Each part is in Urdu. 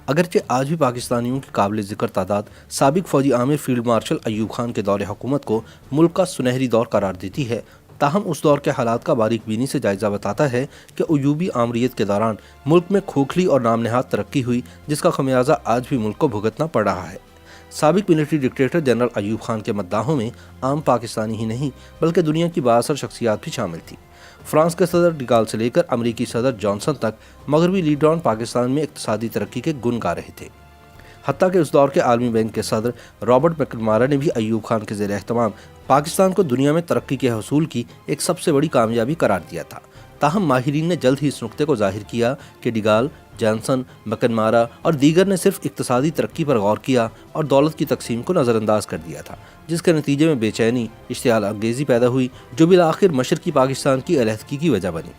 اگرچہ آج بھی پاکستانیوں کی قابل ذکر تعداد سابق فوجی عامر فیلڈ مارشل ایوب خان کے دور حکومت کو ملک کا سنہری دور قرار دیتی ہے، تاہم اس دور کے حالات کا باریک بینی سے جائزہ بتاتا ہے کہ ایوبی آمریت کے دوران ملک میں کھوکھلی اور نام نہاد ترقی ہوئی، جس کا خمیازہ آج بھی ملک کو بھگتنا پڑ رہا ہے۔ سابق military dictator general Ayub Khan کے مداحوں میں عام پاکستانی ہی نہیں بلکہ دنیا کی بااثر شخصیات بھی شامل تھی۔ فرانس کے صدر ڈگال سے لے کر امریکی صدر جانسن تک مغربی لیڈران پاکستان میں اقتصادی ترقی کے گن گا رہے تھے۔ حتیٰ کہ اس دور کے عالمی بینک کے صدر رابرٹ میکنمارا نے بھی ایوب خان کے زیر اہتمام پاکستان کو دنیا میں ترقی کے حصول کی ایک سب سے بڑی کامیابی قرار دیا تھا۔ تاہم ماہرین نے جلد ہی اس نقطے کو ظاہر کیا کہ ڈگال، جانسن، میکنمارا اور دیگر نے صرف اقتصادی ترقی پر غور کیا اور دولت کی تقسیم کو نظر انداز کر دیا تھا، جس کے نتیجے میں بے چینی، اشتعال انگیزی پیدا ہوئی جو بالآخر مشرقی پاکستان کی علیحدگی کی وجہ بنی۔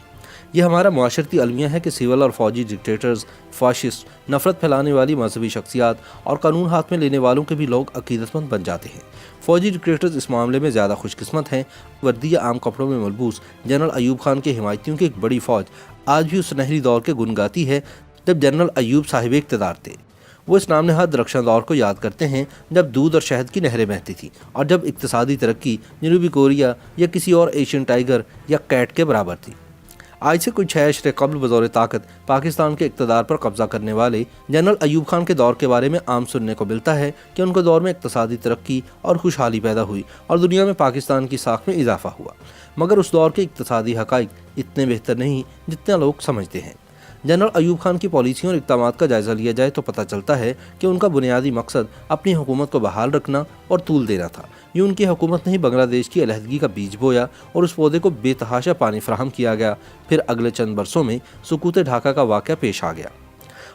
یہ ہمارا معاشرتی المیہ ہے کہ سول اور فوجی ڈکٹیٹرز، فاشسٹ، نفرت پھیلانے والی مذہبی شخصیات اور قانون ہاتھ میں لینے والوں کے بھی لوگ عقیدت مند بن جاتے ہیں۔ فوجی ڈکٹیٹرز اس معاملے میں زیادہ خوش قسمت ہیں۔ وردی یا عام کپڑوں میں ملبوس جنرل ایوب خان کے حمایتیوں کی ایک بڑی فوج آج بھی اس سنہری دور کے گن گاتی ہے جب جنرل ایوب صاحب اقتدار تھے۔ وہ اس نام نہاد درخشاں دور کو یاد کرتے ہیں جب دودھ اور شہد کی نہریں بہتی تھیں اور جب اقتصادی ترقی جنوبی کوریا یا کسی اور ایشین ٹائیگر یا کیٹ کے برابر تھی۔ آج سے کچھ 6 عشرے قبل بطور طاقت پاکستان کے اقتدار پر قبضہ کرنے والے جنرل ایوب خان کے دور کے بارے میں عام سننے کو ملتا ہے کہ ان کے دور میں اقتصادی ترقی اور خوشحالی پیدا ہوئی اور دنیا میں پاکستان کی ساکھ میں اضافہ ہوا، مگر اس دور کے اقتصادی حقائق اتنے بہتر نہیں جتنا لوگ سمجھتے ہیں۔ جنرل ایوب خان کی پالیسیوں اور اقدامات کا جائزہ لیا جائے تو پتہ چلتا ہے کہ ان کا بنیادی مقصد اپنی حکومت کو بحال رکھنا اور طول دینا تھا۔ یہ ان کی حکومت نے ہی بنگلہ دیش کی علیحدگی کا بیج بویا اور اس پودے کو بے تحاشا پانی فراہم کیا گیا۔ پھر اگلے چند برسوں میں سقوط ڈھاکہ کا واقعہ پیش آ گیا۔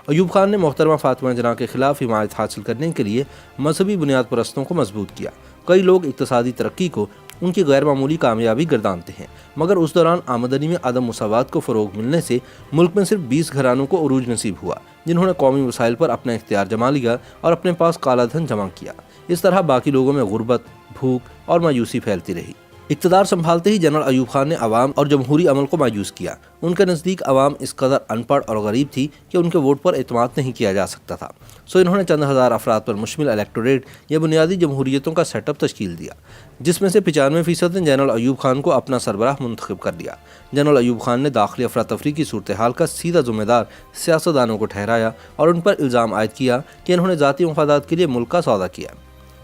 ایوب خان نے محترمہ فاطمہ جناح کے خلاف حمایت حاصل کرنے کے لیے مذہبی بنیاد پرستوں کو مضبوط کیا۔ کئی لوگ اقتصادی ترقی کو ان کی غیر معمولی کامیابی گردانتے ہیں، مگر اس دوران آمدنی میں عدم مساوات کو فروغ ملنے سے ملک میں صرف 20 گھرانوں کو عروج نصیب ہوا جنہوں نے قومی وسائل پر اپنا اختیار جما لیا اور اپنے پاس کالا دھن جمع کیا۔ اس طرح باقی لوگوں میں غربت، بھوک اور مایوسی پھیلتی رہی۔ اقتدار سنبھالتے ہی جنرل ایوب خان نے عوام اور جمہوری عمل کو مایوس کیا۔ ان کے نزدیک عوام اس قدر ان پڑھ اور غریب تھی کہ ان کے ووٹ پر اعتماد نہیں کیا جا سکتا تھا، سو انہوں نے چند ہزار افراد پر مشتمل الیکٹوریٹ یا بنیادی جمہوریتوں کا سیٹ اپ تشکیل دیا، جس میں سے 95% نے جنرل ایوب خان کو اپنا سربراہ منتخب کر لیا۔ جنرل ایوب خان نے داخلی افراتفری کی صورتحال کا سیدھا ذمہ دار سیاستدانوں کو ٹھہرایا اور ان پر الزام عائد کیا کہ انہوں نے ذاتی مفادات کے لیے ملک کا سودا کیا۔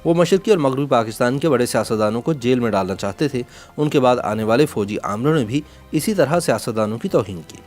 وہ مشرقی اور مغربی پاکستان کے بڑے سیاستدانوں کو جیل میں ڈالنا چاہتے تھے۔ ان کے بعد آنے والے فوجی عاملوں نے بھی اسی طرح سیاستدانوں کی توہین کی۔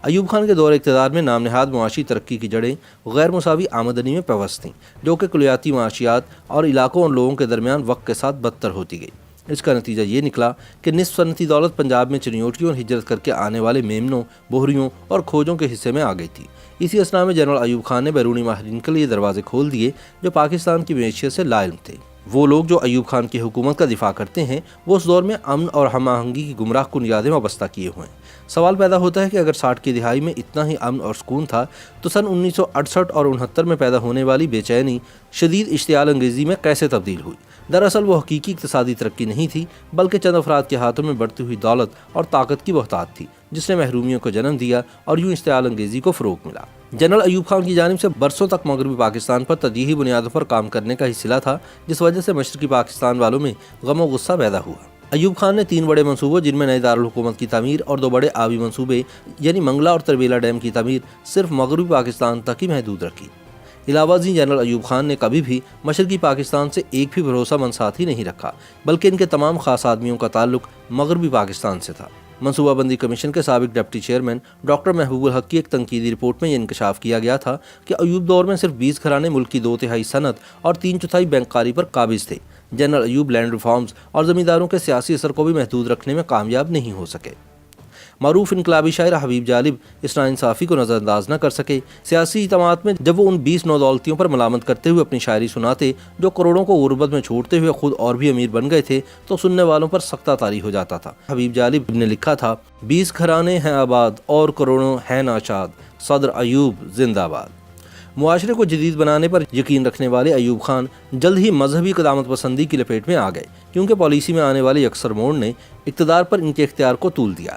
ایوب خان کے دور اقتدار میں نام نہاد معاشی ترقی کی جڑیں غیر مساوی آمدنی میں پیوست تھیں، جو کہ کلیاتی معاشیات اور علاقوں اور لوگوں کے درمیان وقت کے ساتھ بدتر ہوتی گئی۔ اس کا نتیجہ یہ نکلا کہ نصف صنعتی دولت پنجاب میں چنیوٹیوں اور ہجرت کر کے آنے والے میمنوں، بوہریوں اور کھوجوں کے حصے میں آ گئی تھی۔ اسی اثنا میں جنرل ایوب خان نے بیرونی ماہرین کے لیے دروازے کھول دیے جو پاکستان کی معیشت سے لا علم تھے۔ وہ لوگ جو ایوب خان کی حکومت کا دفاع کرتے ہیں وہ اس دور میں امن اور ہم آہنگی کی گمراہ کن یادیں وابستہ کیے ہوئے ہیں۔ سوال پیدا ہوتا ہے کہ اگر 60 کی دہائی میں اتنا ہی امن اور سکون تھا تو سن 1968 اور 69 میں پیدا ہونے والی بے چینی شدید اشتعال انگیزی میں کیسے تبدیل ہوئی؟ دراصل وہ حقیقی اقتصادی ترقی نہیں تھی بلکہ چند افراد کے ہاتھوں میں بڑھتی ہوئی دولت اور طاقت کی بہتات تھی، جس نے محرومیوں کو جنم دیا اور یوں اشتعال انگیزی کو فروغ ملا۔ جنرل ایوب خان کی جانب سے برسوں تک مغربی پاکستان پر ترجیحی بنیادوں پر کام کرنے کا ہی صلہ تھا، جس وجہ سے مشرقی پاکستان والوں میں غم و غصہ پیدا ہوا۔ ایوب خان نے 3 بڑے منصوبوں جن میں نئے دارالحکومت کی تعمیر اور 2 بڑے آبی منصوبے یعنی منگلا اور تربیلا ڈیم کی تعمیر صرف مغربی پاکستان تک ہی محدود رکھی۔ علاوہ ازیں جنرل ایوب خان نے کبھی بھی مشرقی پاکستان سے ایک بھی بھروسہ مند ساتھی نہیں رکھا، بلکہ ان کے تمام خاص آدمیوں کا تعلق مغربی پاکستان سے تھا۔ منصوبہ بندی کمیشن کے سابق ڈپٹی چیئرمین ڈاکٹر محبوب الحق کی ایک تنقیدی رپورٹ میں یہ انکشاف کیا گیا تھا کہ ایوب دور میں صرف 20 گھرانے ملک کی 2/3 صنعت اور 3/4 بینکاری پر قابض تھے۔ جنرل ایوب لینڈ ریفارمز اور زمینداروں کے سیاسی اثر کو بھی محدود رکھنے میں کامیاب نہیں ہو سکے۔ معروف انقلابی شاعر حبیب جالب اس ناانصافی کو نظر انداز نہ کر سکے۔ سیاسی اجتماعات میں جب وہ ان 20 نودولتیوں پر ملامت کرتے ہوئے اپنی شاعری سناتے جو کروڑوں کو غربت میں چھوڑتے ہوئے خود اور بھی امیر بن گئے تھے تو سننے والوں پر سختہ طاری ہو جاتا تھا۔ حبیب جالب نے لکھا تھا، 20 گھرانے ہیں آباد اور کروڑوں ہیں ناشاد، صدر ایوب زندہ باد۔ معاشرے کو جدید بنانے پر یقین رکھنے والے ایوب خان جلد ہی مذہبی قدامت پسندی کی لپیٹ میں آ گئے، کیونکہ پالیسی میں آنے والے یکسر موڑ نے اقتدار پر ان کے اختیار کو طول دیا۔